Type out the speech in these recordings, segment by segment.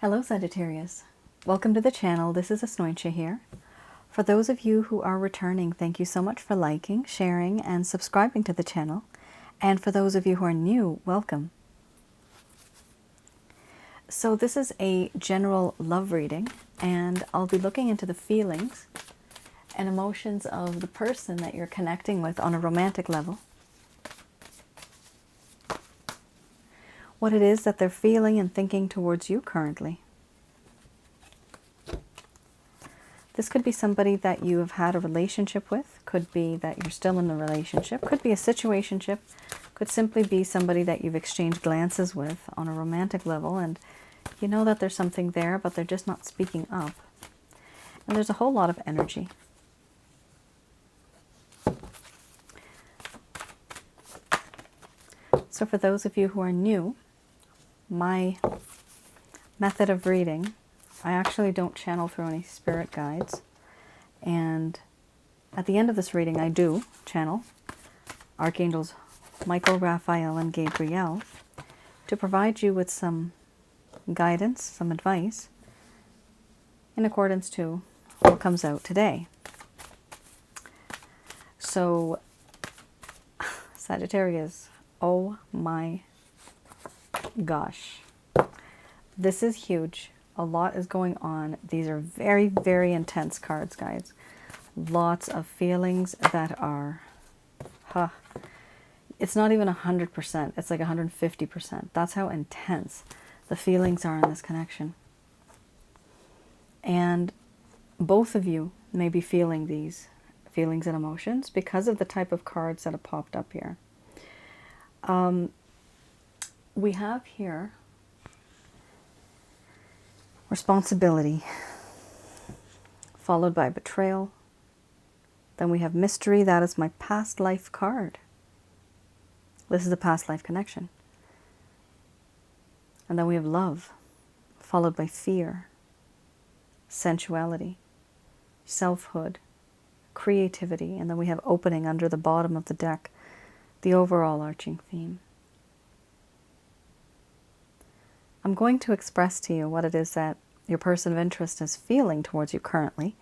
Hello Sagittarius, welcome to the channel. This is Asnointia here. For those of you who are returning, thank you so much for liking, sharing, and subscribing to the channel. And for those of you who are new, welcome. So this is a general love reading, and I'll be looking into the feelings and emotions of the person that you're connecting with on a romantic level. What it is that they're feeling and thinking towards you currently. This could be somebody that you have had a relationship with, could be that you're still in a relationship, could be a situationship, could simply be somebody that you've exchanged glances with on a romantic level, and you know that there's something there, but they're just not speaking up. And there's a whole lot of energy. So for those of you who are new, my method of reading, I actually don't channel through any spirit guides. And at the end of this reading, I do channel Archangels Michael, Raphael, and Gabriel to provide you with some guidance, some advice in accordance to what comes out today. So, Sagittarius, oh my gosh. This is huge. A lot is going on. These are very, very intense cards, guys. Lots of feelings that are, it's not even 100%. It's like 150%. That's how intense the feelings are in this connection. And both of you may be feeling these feelings and emotions because of the type of cards that have popped up here. We have here responsibility, followed by betrayal. Then we have mystery. That is my past life card. This is a past life connection. And then we have love, followed by fear, sensuality, selfhood, creativity, and then we have opening under the bottom of the deck, the overall arching theme. I'm going to express to you what it is that your person of interest is feeling towards you currently.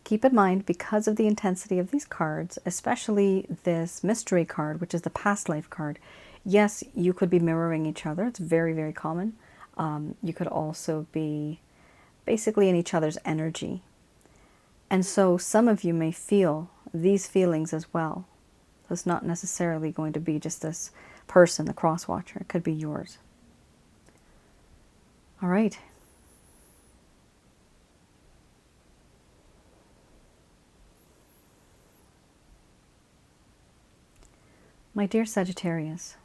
Keep in mind, because of the intensity of these cards, especially this mystery card, which is the past life card, yes, you could be mirroring each other. It's very, very common. You could also be basically in each other's energy. And so some of you may feel these feelings as well. So it's not necessarily going to be just this person, the cross watcher. It could be yours. All right. My dear Sagittarius,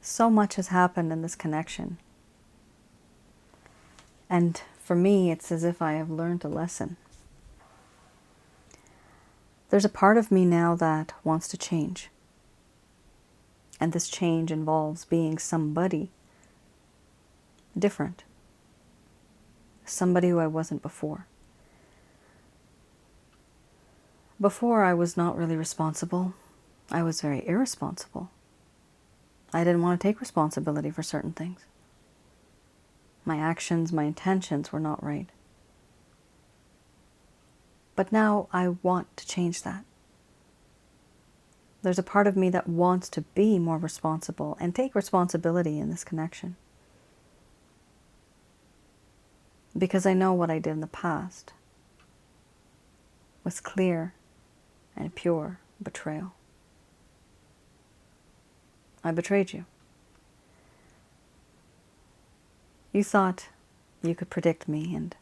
so much has happened in this connection. And for me, it's as if I have learned a lesson. There's a part of me now that wants to change. And this change involves being somebody different. Somebody who I wasn't before. Before, I was not really responsible. I was very irresponsible. I didn't want to take responsibility for certain things. My actions, my intentions were not right. But now I want to change that. There's a part of me that wants to be more responsible and take responsibility in this connection. Because I know what I did in the past was clear and pure betrayal. I betrayed you. You thought you could predict me and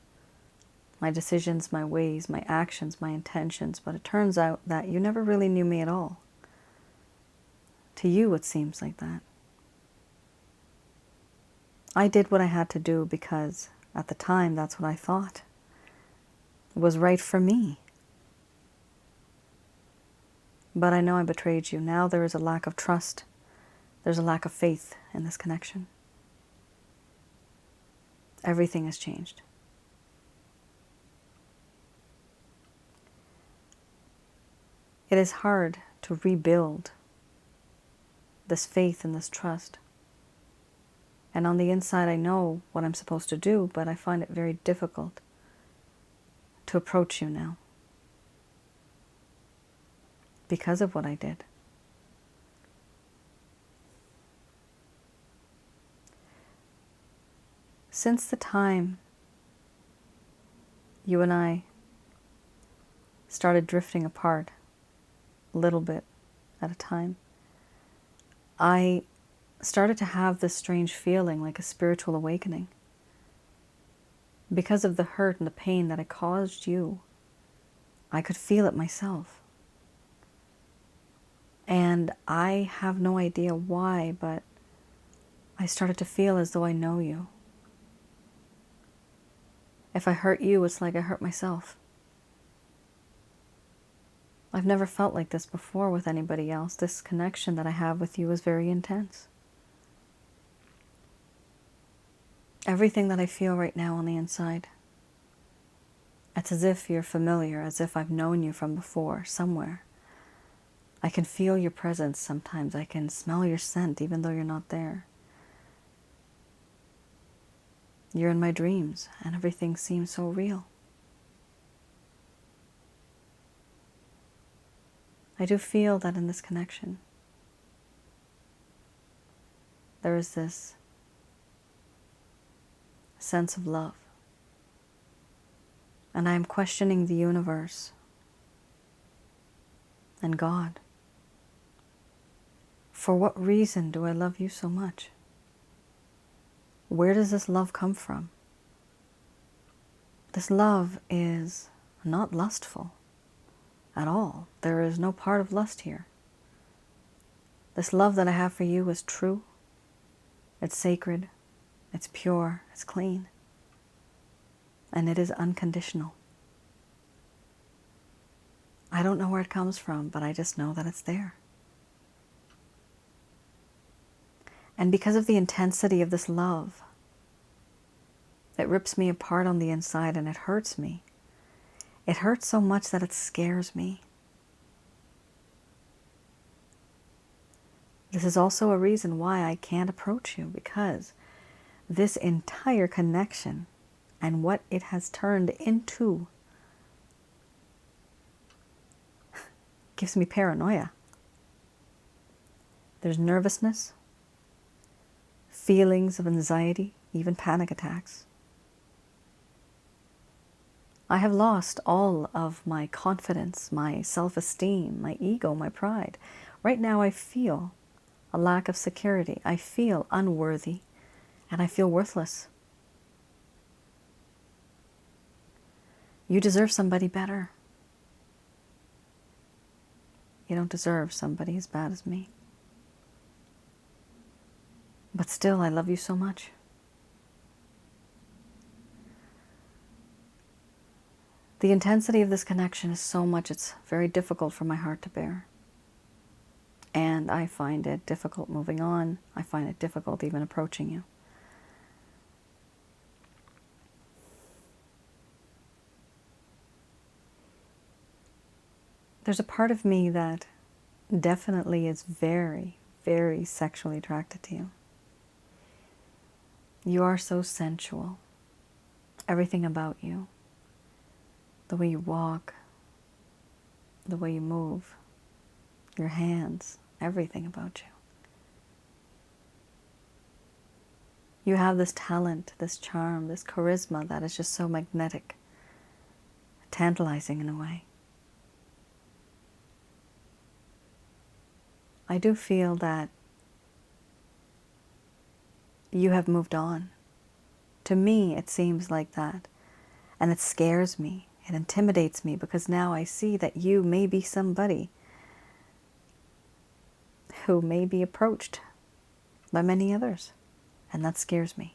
my decisions, my ways, my actions, my intentions, but it turns out that you never really knew me at all. To you, it seems like that. I did what I had to do because at the time, that's what I thought was right for me. But I know I betrayed you. Now there is a lack of trust. There's a lack of faith in this connection. Everything has changed. It is hard to rebuild this faith and this trust And on the inside, I know what I'm supposed to do, but I find it very difficult to approach you now because of what I did. Since the time you and I started drifting apart, a little bit at a time, I started to have this strange feeling like a spiritual awakening. Because of the hurt and the pain that I caused you, I could feel it myself. And I have no idea why, but I started to feel as though I know you. If I hurt you, it's like I hurt myself. I've never felt like this before with anybody else. This connection that I have with you is very intense. Everything that I feel right now on the inside, it's as if you're familiar, as if I've known you from before, somewhere. I can feel your presence sometimes. I can smell your scent, even though you're not there. You're in my dreams, and everything seems so real. I do feel that in this connection, there is this sense of love. And I am questioning the universe and God. For what reason do I love you so much? Where does this love come from? This love is not lustful at all. There is no part of lust here. This love that I have for you is true. It's sacred. It's pure. It's clean. And it is unconditional. I don't know where it comes from, but I just know that it's there. And because of the intensity of this love, it rips me apart on the inside and it hurts me. It hurts so much that it scares me. This is also a reason why I can't approach you, because this entire connection and what it has turned into gives me paranoia. There's nervousness, feelings of anxiety, even panic attacks. I have lost all of my confidence, my self-esteem, my ego, my pride. Right now I feel a lack of security. I feel unworthy, and I feel worthless. You deserve somebody better. You don't deserve somebody as bad as me. But still, I love you so much. The intensity of this connection is so much, it's very difficult for my heart to bear. And I find it difficult moving on. I find it difficult even approaching you. There's a part of me that definitely is very, very sexually attracted to you. You are so sensual. Everything about you. The way you walk, the way you move, your hands, everything about you. You have this talent, this charm, this charisma that is just so magnetic, tantalizing in a way. I do feel that you have moved on. To me, it seems like that. And it scares me. It intimidates me because now I see that you may be somebody who may be approached by many others. And that scares me.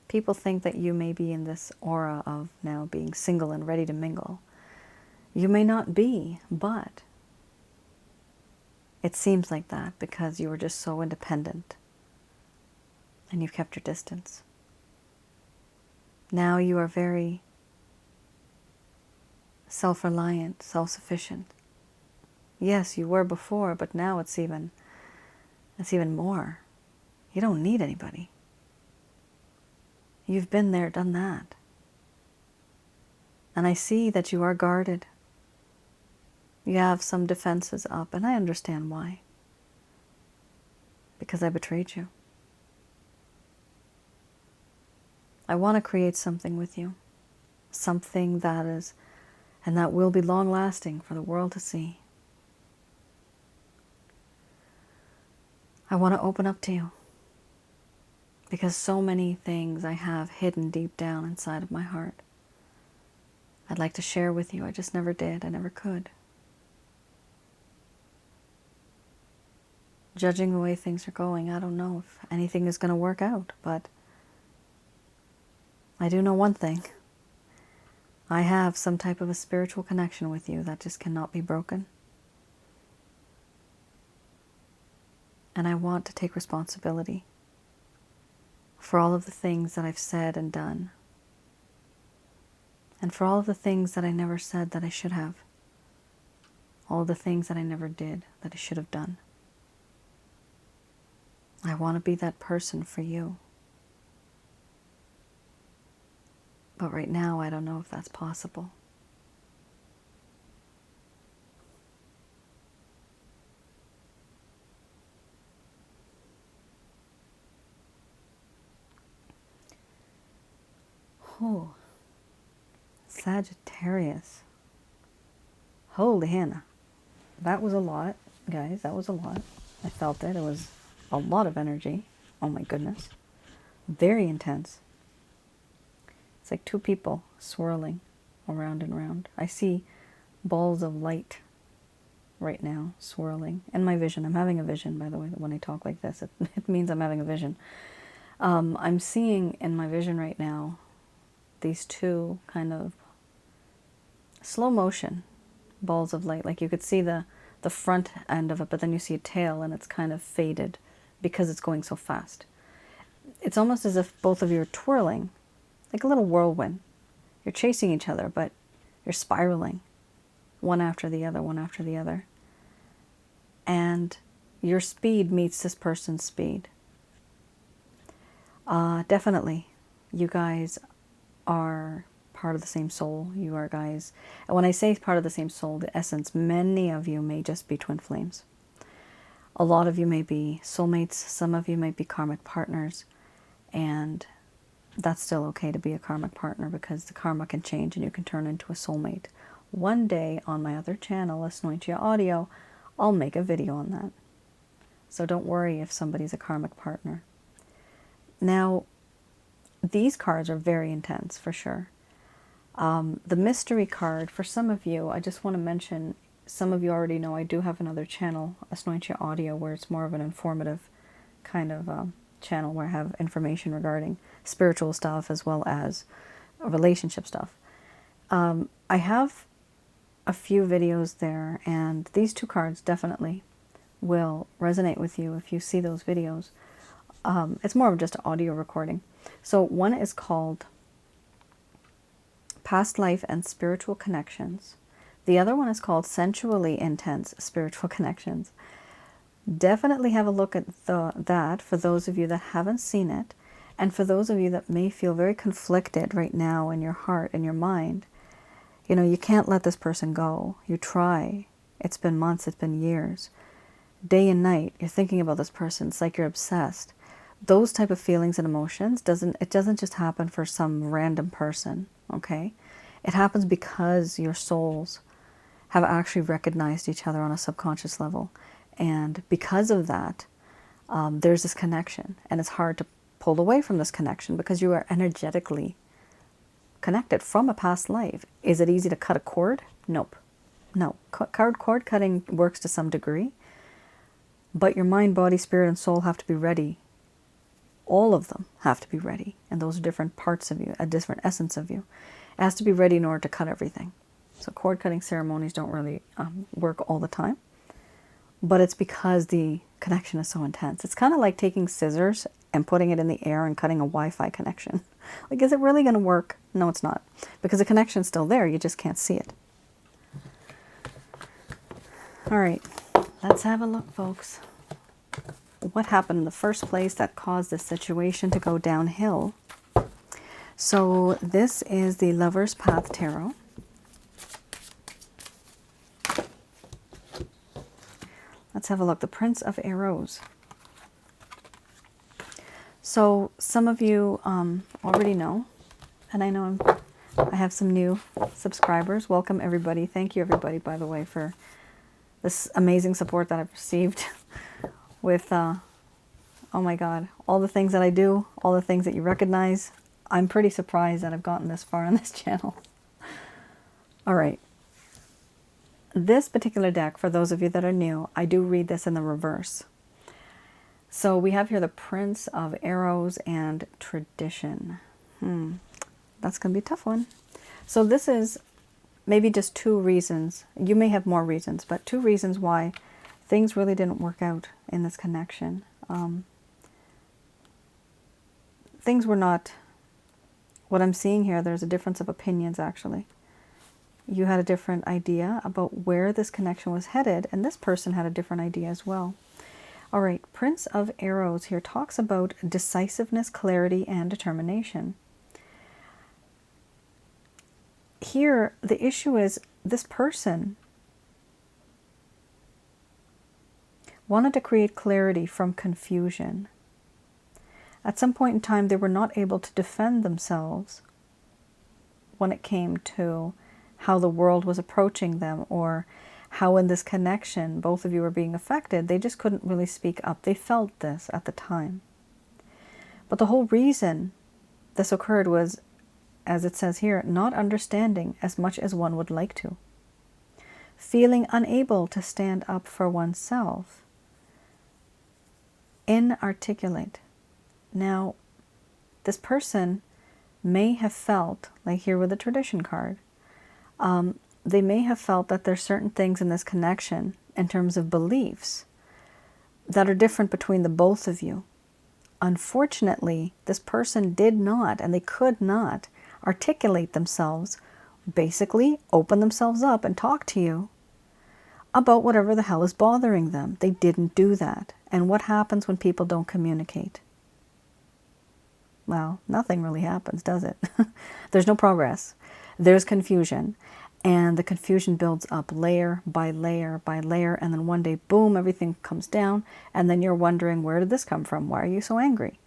People think that you may be in this aura of now being single and ready to mingle. You may not be, but it seems like that because you were just so independent and you've kept your distance. Now you are very self-reliant, self-sufficient. Yes, you were before, but now it's even more. You don't need anybody. You've been there, done that. And I see that you are guarded. You have some defenses up, and I understand why. Because I betrayed you. I want to create something with you. Something that is, and that will be long lasting for the world to see. I want to open up to you. Because so many things I have hidden deep down inside of my heart. I'd like to share with you. I just never did. I never could. Judging the way things are going, I don't know if anything is going to work out, but I do know one thing. I have some type of a spiritual connection with you that just cannot be broken. And I want to take responsibility for all of the things that I've said and done. And for all of the things that I never said that I should have. All of the things that I never did that I should have done. I want to be that person for you. But right now, I don't know if that's possible. Oh, Sagittarius. Holy Hannah. That was a lot, guys. That was a lot. I felt it. It was a lot of energy. Oh my goodness. Very intense. It's like two people swirling around and around. I see balls of light right now swirling in my vision. I'm having a vision, by the way, when I talk like this. It means I'm having a vision. I'm seeing in my vision right now these two kind of slow motion balls of light. Like you could see the front end of it, but then you see a tail and it's kind of faded because it's going so fast. It's almost as if both of you are twirling, like a little whirlwind. You're chasing each other, but you're spiraling one after the other, one after the other. And your speed meets this person's speed. Definitely, you guys are part of the same soul. You are guys, and when I say part of the same soul, the essence, many of you may just be twin flames. A lot of you may be soulmates. Some of you might be karmic partners, and that's still okay to be a karmic partner because the karma can change and you can turn into a soulmate. One day on my other channel, Asnointia Audio, I'll make a video on that. So don't worry if somebody's a karmic partner. Now, these cards are very intense for sure. The mystery card, for some of you, I just want to mention, some of you already know I do have another channel, Asnointia Audio, where it's more of an informative kind of channel where I have information regarding spiritual stuff as well as relationship stuff. I have a few videos there, and these two cards definitely will resonate with you if you see those videos. It's more of just an audio recording. So one is called Past Life and Spiritual Connections. The other one is called Sensually Intense Spiritual Connections. Definitely have a look at that for those of you that haven't seen it, and for those of you that may feel very conflicted right now in your heart and your mind. You know, you can't let this person go. You try. It's been months, it's been years. Day and night, you're thinking about this person. It's like you're obsessed. Those type of feelings and emotions, it doesn't just happen for some random person, okay? It happens because your souls have actually recognized each other on a subconscious level. And because of that, there's this connection. And it's hard to pull away from this connection because you are energetically connected from a past life. Is it easy to cut a cord? Nope. No. Cord cutting works to some degree. But your mind, body, spirit, and soul have to be ready. All of them have to be ready. And those are different parts of you, a different essence of you. It has to be ready in order to cut everything. So cord cutting ceremonies don't really work all the time. But it's because the connection is so intense. It's kind of like taking scissors and putting it in the air and cutting a Wi-Fi connection. Like, is it really going to work? No, it's not. Because the connection's still there. You just can't see it. All right. Let's have a look, folks. what happened in the first place that caused this situation to go downhill. So this is the Lover's Path Tarot. Let's have a look. The Prince of Arrows. So some of you already know, and I know I have some new subscribers. Welcome everybody. Thank you everybody, by the way, for this amazing support that I've received with, oh my God, all the things that I do, all the things that you recognize. I'm pretty surprised that I've gotten this far on this channel. All right. This particular deck, for those of you that are new, I do read this in the reverse. So we have here the Prince of Arrows and Tradition. That's going to be a tough one. So this is maybe just 2 reasons. You may have more reasons, but 2 reasons why things really didn't work out in this connection. Things were not what I'm seeing here. There's a difference of opinions, actually. You had a different idea about where this connection was headed, and this person had a different idea as well. All right, Prince of Arrows here talks about decisiveness, clarity, and determination. Here, the issue is this person wanted to create clarity from confusion. At some point in time, they were not able to defend themselves when it came to how the world was approaching them, or how in this connection both of you were being affected. They just couldn't really speak up. They felt this at the time. But the whole reason this occurred was, as it says here, not understanding as much as one would like to. Feeling unable to stand up for oneself. Inarticulate. Now, this person may have felt, like here with the Tradition card, they may have felt that there's certain things in this connection in terms of beliefs that are different between the both of you. Unfortunately, this person did not, and they could not, articulate themselves, basically open themselves up and talk to you about whatever the hell is bothering them. They didn't do that. And what happens when people don't communicate? Well, nothing really happens, does it? There's no progress. There's confusion. And the confusion builds up layer by layer by layer. And then one day, boom, everything comes down. And then you're wondering, where did this come from? Why are you so angry?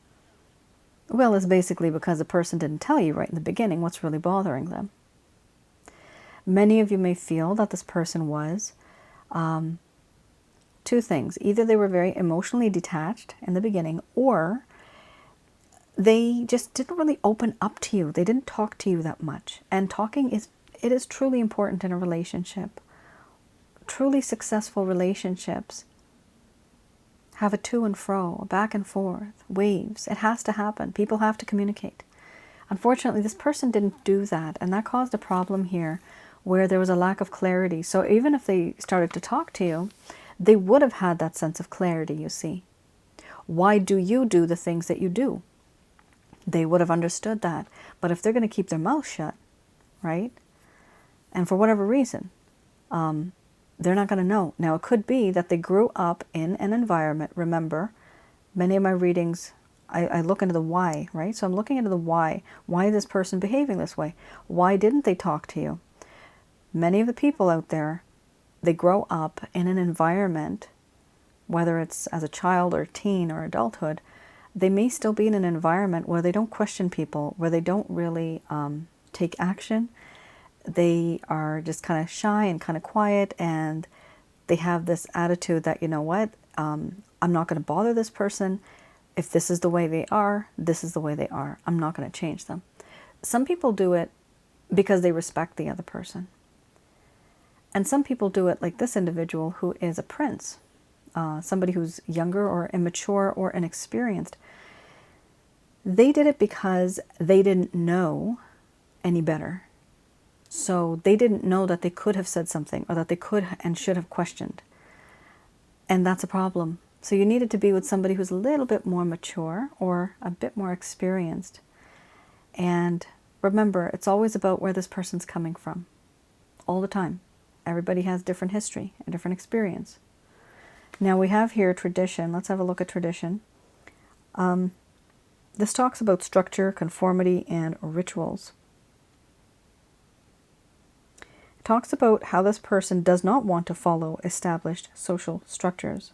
Well, it's basically because the person didn't tell you right in the beginning what's really bothering them. Many of you may feel that this person was 2 things. Either they were very emotionally detached in the beginning, or they just didn't really open up to you. They didn't talk to you that much. And talking is truly important in a relationship. Truly successful relationships have a to and fro, a back and forth, waves. It has to happen. People have to communicate. Unfortunately, this person didn't do that, and that caused a problem here where there was a lack of clarity. So even if they started to talk to you, they would have had that sense of clarity, you see. Why do you do the things that you do? They would have understood that. But if they're going to keep their mouth shut, right, and for whatever reason, they're not going to know. Now, it could be that they grew up in an environment. Remember, many of my readings, I look into the why, right? So I'm looking into the why. Why is this person behaving this way? Why didn't they talk to you? Many of the people out there, they grow up in an environment, whether it's as a child or teen or adulthood, they may still be in an environment where they don't question people, where they don't really take action. They are just kind of shy and kind of quiet, and they have this attitude that, you know what, I'm not going to bother this person. If this is the way they are, this is the way they are. I'm not going to change them. Some people do it because they respect the other person. And some people do it like this individual who is a prince, somebody who's younger or immature or inexperienced. They did it because they didn't know any better. So they didn't know that they could have said something, or that they could and should have questioned. And that's a problem. So you needed to be with somebody who's a little bit more mature or a bit more experienced. And remember, it's always about where this person's coming from. All the time. Everybody has different history, a different experience. Now we have here tradition. Let's have a look at tradition. This talks about structure, conformity, and rituals. It talks about how this person does not want to follow established social structures.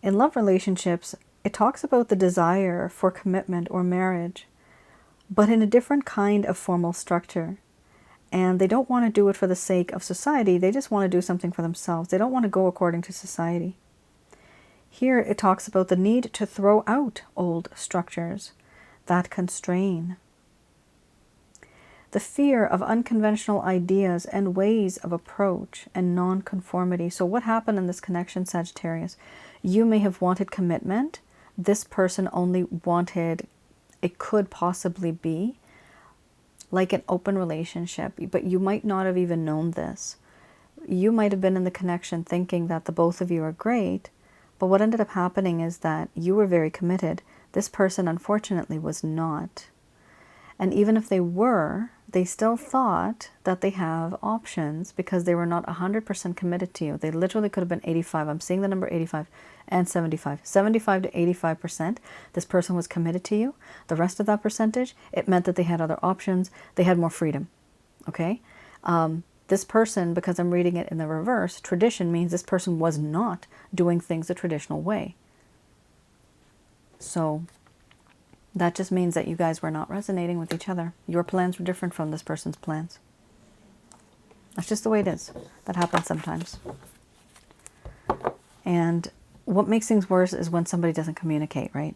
In love relationships, it talks about the desire for commitment or marriage, but in a different kind of formal structure. And they don't want to do it for the sake of society. They just want to do something for themselves. They don't want to go according to society. Here it talks about the need to throw out old structures that constrain. The fear of unconventional ideas and ways of approach and non-conformity. So what happened in this connection, Sagittarius? You may have wanted commitment. This person only wanted, it could possibly be like an open relationship, but you might not have even known this. You might have been in the connection thinking that the both of you are great, but what ended up happening is that you were very committed. This person, unfortunately, was not. And even if they were, they still thought that they have options because they were not 100% committed to you. They literally could have been 85. I'm seeing the number 85 and 75. 75 to 85%, this person was committed to you. The rest of that percentage, it meant that they had other options. They had more freedom, okay? This person, because I'm reading it in the reverse, tradition means this person was not doing things the traditional way. So that just means that you guys were not resonating with each other. Your plans were different from this person's plans. That's just the way it is. That happens sometimes. And what makes things worse is when somebody doesn't communicate, right?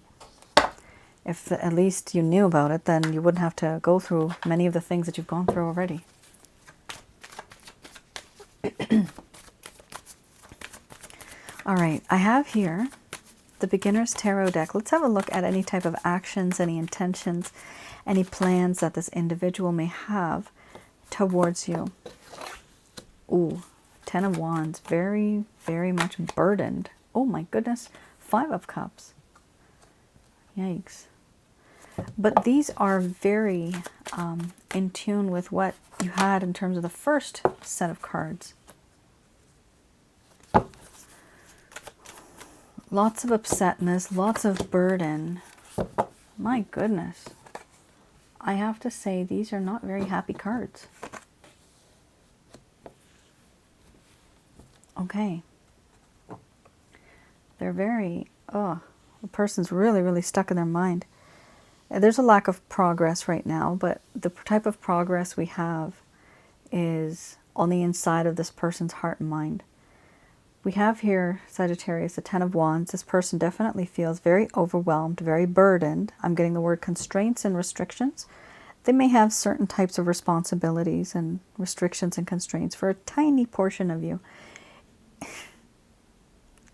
If at least you knew about it, then you wouldn't have to go through many of the things that you've gone through already. All right, I have here the Beginner's Tarot deck. Let's have a look at any type of actions, any intentions, any plans that this individual may have towards you. Ooh, Ten of Wands, very, very much burdened. Oh my goodness, Five of Cups. Yikes. But these are very in tune with what you had in terms of the first set of cards. Lots of upsetness, lots of burden. My goodness. I have to say, these are not very happy cards. Okay. They're very, the person's really, really stuck in their mind. There's a lack of progress right now, but the type of progress we have is on the inside of this person's heart and mind. We have here, Sagittarius, the Ten of Wands. This person definitely feels very overwhelmed, very burdened. I'm getting the word constraints and restrictions. They may have certain types of responsibilities and restrictions and constraints for a tiny portion of you.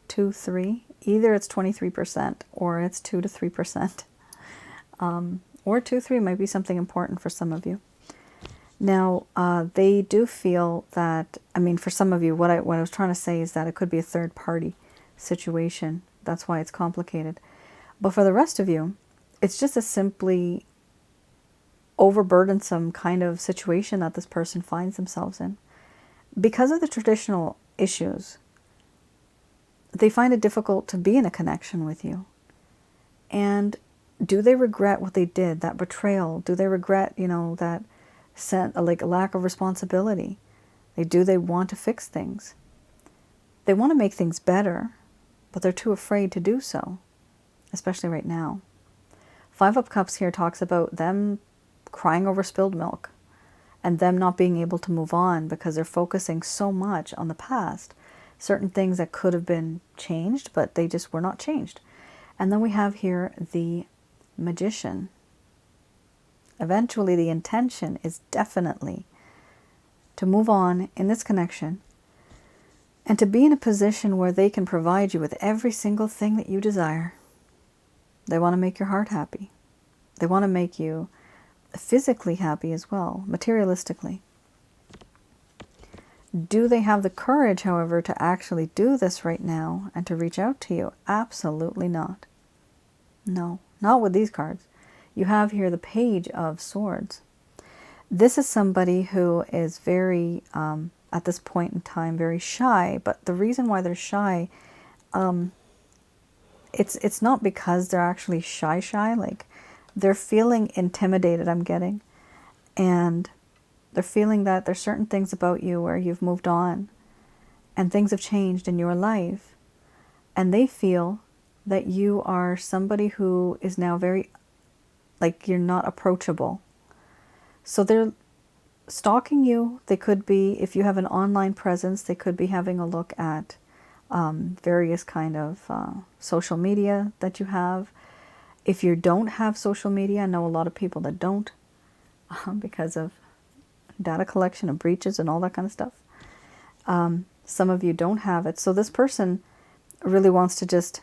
2, 3. Either it's 23% or it's 2 to 3%. Or 2, 3 might be something important for some of you. Now, they do feel that, I mean, for some of you, what I was trying to say is that it could be a third-party situation. That's why it's complicated. But for the rest of you, it's just a simply overburdensome kind of situation that this person finds themselves in. Because of the traditional issues, they find it difficult to be in a connection with you. And do they regret what they did, that betrayal? Do they regret, that like a lack of responsibility? Do they want to fix things? They want to make things better, but they're too afraid to do so, especially right now. Five of Cups here talks about them crying over spilled milk and them not being able to move on because they're focusing so much on the past, certain things that could have been changed, but they just were not changed. And then we have here the Magician. Eventually, the intention is definitely to move on in this connection and to be in a position where they can provide you with every single thing that you desire. They want to make your heart happy. They want to make you physically happy as well, materialistically. Do they have the courage, however, to actually do this right now and to reach out to you? Absolutely not. No, not with these cards. You have here the Page of Swords. This is somebody who is very at this point in time very shy. But the reason why they're shy, it's not because they're actually shy, like they're feeling intimidated, I'm getting. And they're feeling that there's certain things about you where you've moved on and things have changed in your life. And they feel that you are somebody who is now very, like, you're not approachable. So they're stalking you. They could be, if you have an online presence, they could be having a look at various kind of social media that you have. If you don't have social media, I know a lot of people that don't because of data collection and breaches and all that kind of stuff. Some of you don't have it. So this person really wants to just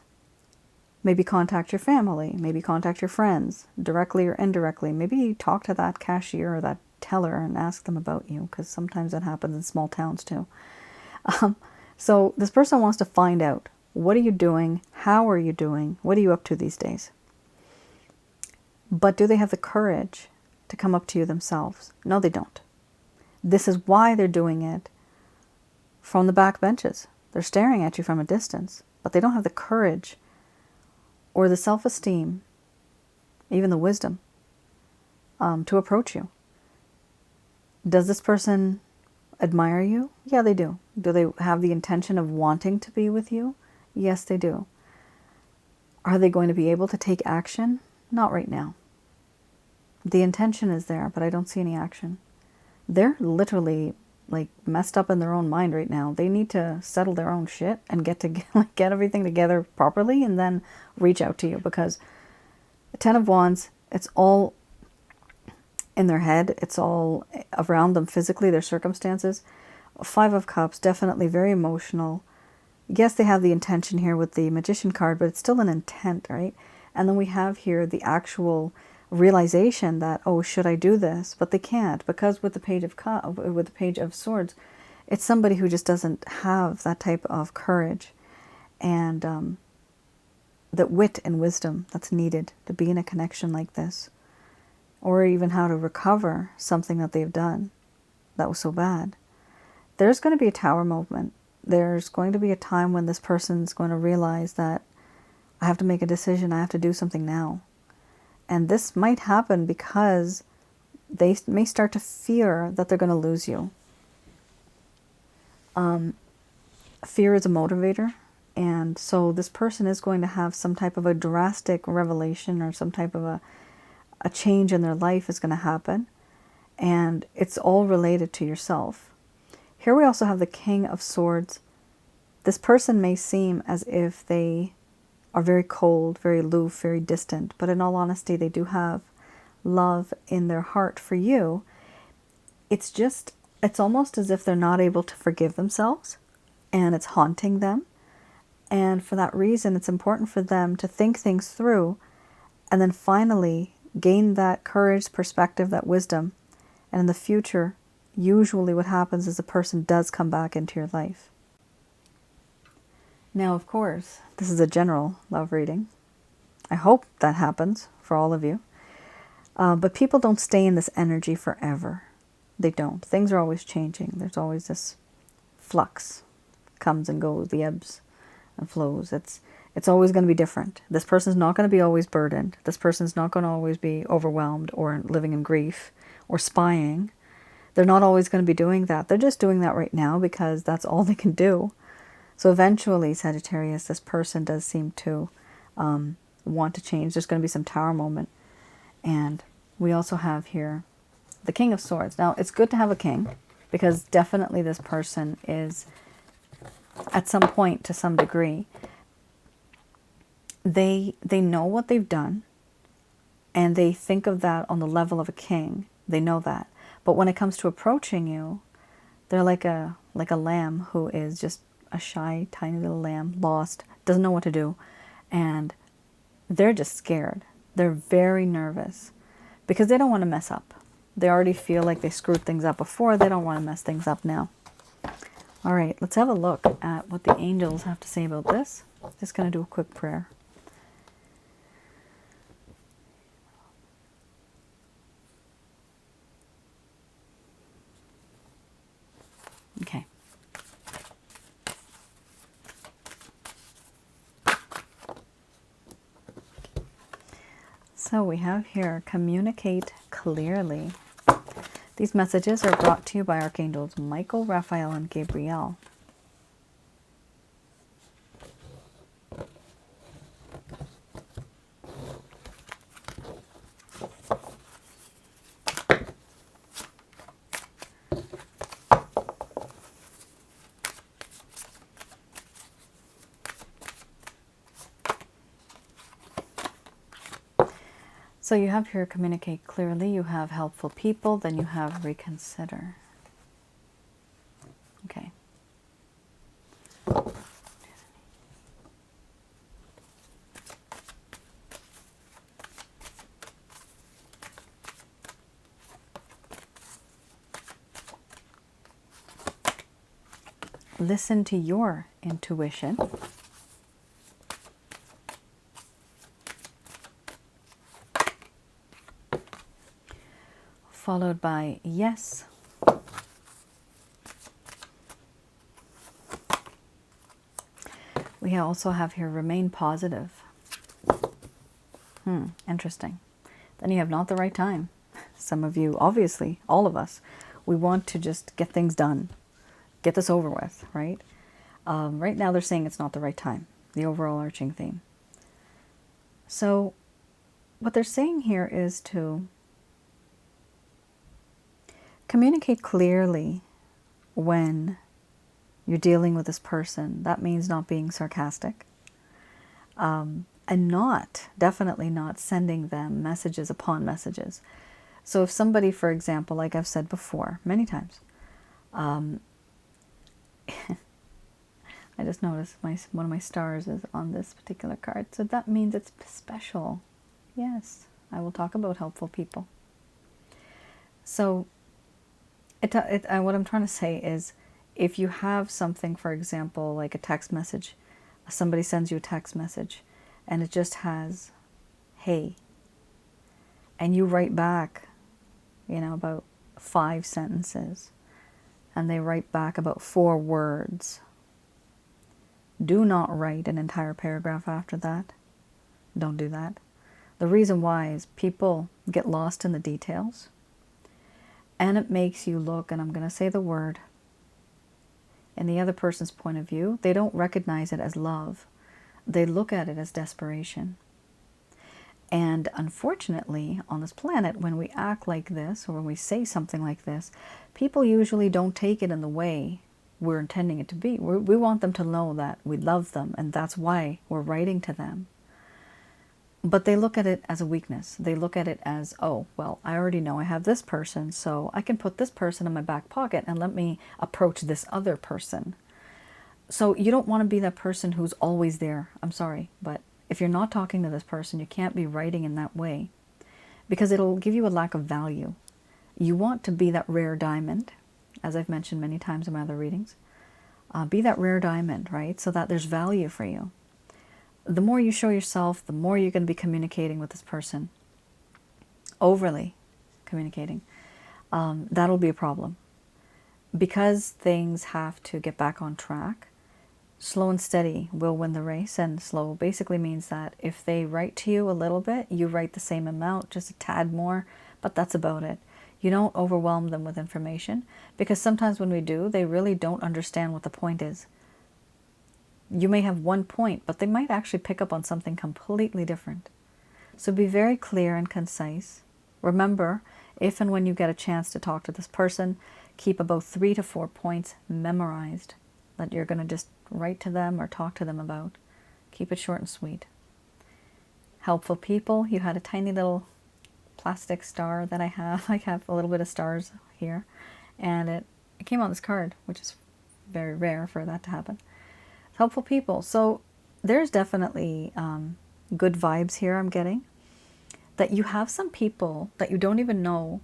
maybe contact your family, maybe contact your friends, directly or indirectly. Maybe talk to that cashier or that teller and ask them about you, because sometimes that happens in small towns too. So this person wants to find out, what are you doing? How are you doing? What are you up to these days? But do they have the courage to come up to you themselves? No, they don't. This is why they're doing it from the back benches. They're staring at you from a distance, but they don't have the courage or the self-esteem, even the wisdom, to approach you. Does this person admire you? Yeah, they do. Do they have the intention of wanting to be with you? Yes, they do. Are they going to be able to take action? Not right now. The intention is there, but I don't see any action. They're literally like messed up in their own mind right now. They need to settle their own shit and get everything together properly and then reach out to you, because the Ten of Wands, it's all in their head. It's all around them physically, their circumstances. Five of Cups, definitely very emotional. Yes, they have the intention here with the Magician card, but it's still an intent, right? And then we have here the actual realization that, oh, should I do this? But they can't, because with the Page of Swords, it's somebody who just doesn't have that type of courage and that wit and wisdom that's needed to be in a connection like this, or even how to recover something that they've done that was so bad. There's going to be a tower movement. There's going to be a time when this person's going to realize that I have to make a decision. I have to do something now. And this might happen because they may start to fear that they're going to lose you. Fear is a motivator. And so this person is going to have some type of a drastic revelation, or some type of a change in their life is going to happen. And it's all related to yourself. Here we also have the King of Swords. This person may seem as if they are very cold, very aloof, very distant, but in all honesty, they do have love in their heart for you. It's almost as if they're not able to forgive themselves, and it's haunting them. And for that reason, it's important for them to think things through and then finally gain that courage, perspective, that wisdom. And in the future, usually what happens is the person does come back into your life. Now, of course, this is a general love reading. I hope that happens for all of you. But people don't stay in this energy forever. They don't. Things are always changing. There's always this flux. Comes and goes, the ebbs and flows. It's always going to be different. This person's not going to be always burdened. This person's not going to always be overwhelmed or living in grief or spying. They're not always going to be doing that. They're just doing that right now because that's all they can do. So eventually, Sagittarius, this person does seem to want to change. There's going to be some tower moment. And we also have here the King of Swords. Now, it's good to have a king, because definitely this person is, at some point, to some degree, they know what they've done, and they think of that on the level of a king. They know that. But when it comes to approaching you, they're like a lamb who is just a shy, tiny little lamb, lost, doesn't know what to do. And they're just scared. They're very nervous because they don't want to mess up. They already feel like they screwed things up before. They don't want to mess things up now. All right, let's have a look at what the angels have to say about this. Just going to do a quick prayer. Okay. So we have here, communicate clearly. These messages are brought to you by Archangels Michael, Raphael, and Gabriel. So you have here communicate clearly, you have helpful people, then you have reconsider. Okay. Listen to your intuition. Followed by yes. We also have here remain positive. Interesting. Then you have not the right time. Some of you, obviously, all of us, we want to just get things done. Get this over with, right? Right now they're saying it's not the right time. The overall arching theme. So what they're saying here is to communicate clearly when you're dealing with this person. That means not being sarcastic. And definitely not sending them messages upon messages. So if somebody, for example, like I've said before, many times, I just noticed one of my stars is on this particular card. So that means it's special. Yes, I will talk about helpful people. So what I'm trying to say is, if you have something, for example, like a text message, somebody sends you a text message and it just has, hey, and you write back, about 5 sentences, and they write back about 4 words. Do not write an entire paragraph after that. Don't do that. The reason why is people get lost in the details, and it makes you look, and I'm going to say the word, in the other person's point of view, they don't recognize it as love. They look at it as desperation. And unfortunately, on this planet, when we act like this, or when we say something like this, people usually don't take it in the way we're intending it to be. We want them to know that we love them, and that's why we're writing to them. But they look at it as a weakness. They look at it as, oh, well, I already know I have this person, so I can put this person in my back pocket and let me approach this other person. So you don't want to be that person who's always there. I'm sorry, but if you're not talking to this person, you can't be writing in that way, because it'll give you a lack of value. You want to be that rare diamond, as I've mentioned many times in my other readings. Be that rare diamond, right? So that there's value for you. The more you show yourself, the more you're going to be communicating with this person. Overly communicating. That'll be a problem. Because things have to get back on track, slow and steady will win the race. And slow basically means that if they write to you a little bit, you write the same amount, just a tad more, but that's about it. You don't overwhelm them with information, because sometimes when we do, they really don't understand what the point is. You may have one point, but they might actually pick up on something completely different. So be very clear and concise. Remember, if and when you get a chance to talk to this person, keep about 3 to 4 points memorized that you're going to just write to them or talk to them about. Keep it short and sweet. Helpful people. You had a tiny little plastic star that I have. I have a little bit of stars here. And it came on this card, which is very rare for that to happen. Helpful people. So there's definitely good vibes here I'm getting. That you have some people that you don't even know,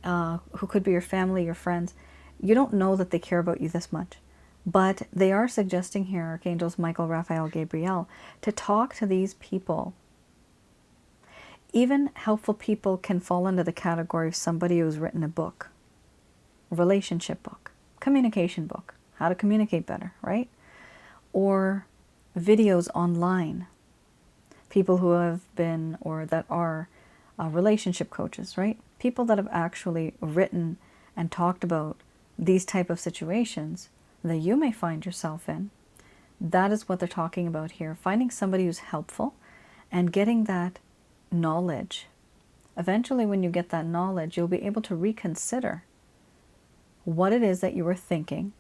who could be your family, your friends. You don't know that they care about you this much. But they are suggesting here, Archangels Michael, Raphael, Gabriel, to talk to these people. Even helpful people can fall into the category of somebody who's written a book, relationship book, communication book, how to communicate better, right? Or videos online. people who have been or that are relationship coaches, right? People that have actually written and talked about these type of situations that you may find yourself in. That is what they're talking about here. Finding somebody who's helpful and getting that knowledge. Eventually, when you get that knowledge, you'll be able to reconsider what it is that you were thinking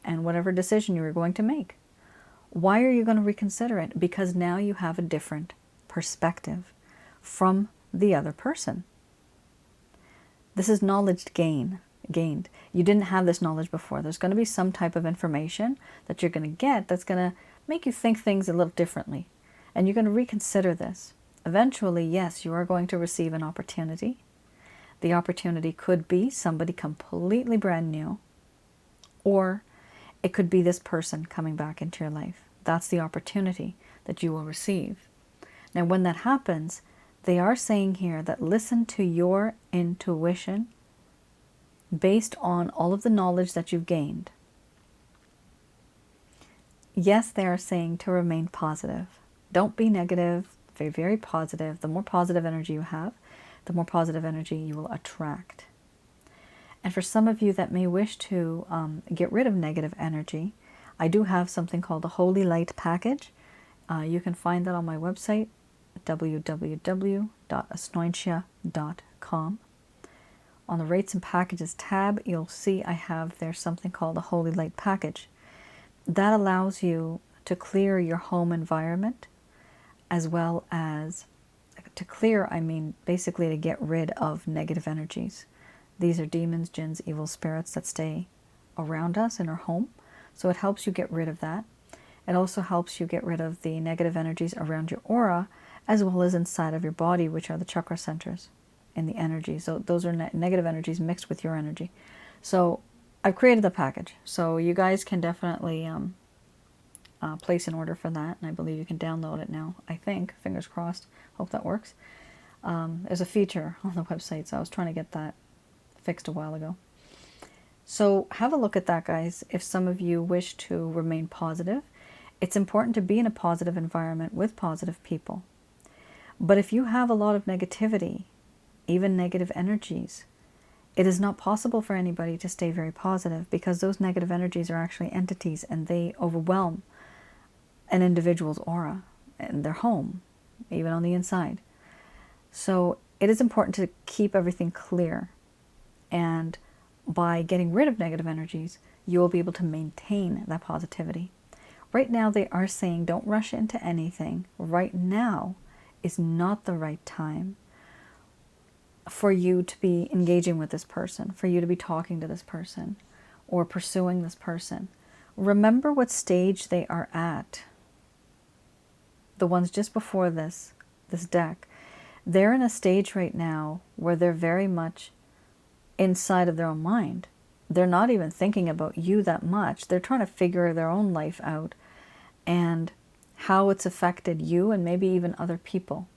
and whatever decision you were going to make. Why are you going to reconsider it? Because now you have a different perspective from the other person. This is knowledge gained. You didn't have this knowledge before. There's going to be some type of information that you're going to get that's going to make you think things a little differently. And you're going to reconsider this. Eventually, yes, you are going to receive an opportunity. The opportunity could be somebody completely brand new, or it could be this person coming back into your life. That's the opportunity that you will receive. Now, when that happens, they are saying here that listen to your intuition based on all of the knowledge that you've gained. Yes, they are saying to remain positive. Don't be negative. Very, very positive. The more positive energy you have, the more positive energy you will attract. And for some of you that may wish to get rid of negative energy, I do have something called the Holy Light Package. You can find that on my website, www.asnointia.com. On the Rates and Packages tab, you'll see I have there something called the Holy Light Package. That allows you to clear your home environment, as well as to clear, I mean basically to get rid of negative energies. These are demons, jinns, evil spirits that stay around us in our home. So it helps you get rid of that. It also helps you get rid of the negative energies around your aura, as well as inside of your body, which are the chakra centers in the energy. So those are negative energies mixed with your energy. So I've created the package. So you guys can definitely place an order for that. And I believe you can download it now, I think. Fingers crossed. Hope that works. There's a feature on the website, so I was trying to get that fixed a while ago. So have a look at that, guys. If some of you wish to remain positive, it's important to be in a positive environment with positive people. But if you have a lot of negativity, even negative energies, it is not possible for anybody to stay very positive, because those negative energies are actually entities and they overwhelm an individual's aura and their home, even on the inside. So it is important to keep everything clear. And by getting rid of negative energies, you will be able to maintain that positivity. Right now, they are saying don't rush into anything. Right now is not the right time for you to be engaging with this person, for you to be talking to this person, or pursuing this person. Remember what stage they are at. The ones just before this deck, they're in a stage right now where they're very much inside of their own mind. They're not even thinking about you that much. They're trying to figure their own life out and how it's affected you and maybe even other people.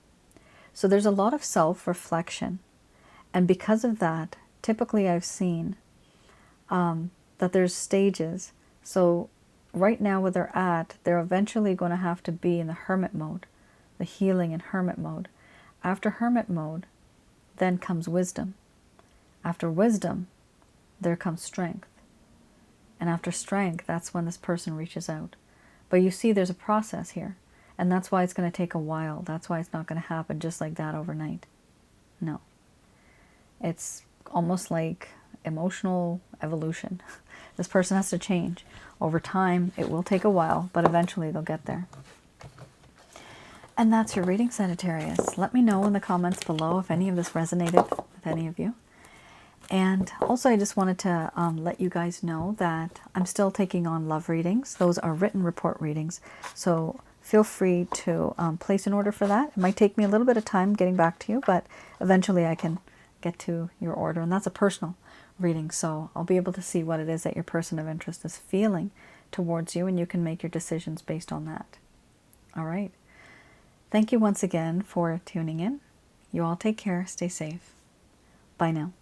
So there's a lot of self-reflection. And because of that, typically I've seen that there's stages. So right now where they're at, they're eventually going to have to be in the hermit mode, the healing and hermit mode. After hermit mode, then comes wisdom. After wisdom, there comes strength. And after strength, that's when this person reaches out. But you see, there's a process here. And that's why it's going to take a while. That's why it's not going to happen just like that overnight. No. It's almost like emotional evolution. This person has to change. Over time, it will take a while, but eventually they'll get there. And that's your reading, Sagittarius. Let me know in the comments below if any of this resonated with any of you. And also I just wanted to let you guys know that I'm still taking on love readings. Those are written report readings. So feel free to place an order for that. It might take me a little bit of time getting back to you, but eventually I can get to your order. And that's a personal reading. So I'll be able to see what it is that your person of interest is feeling towards you, and you can make your decisions based on that. All right. Thank you once again for tuning in. You all take care. Stay safe. Bye now.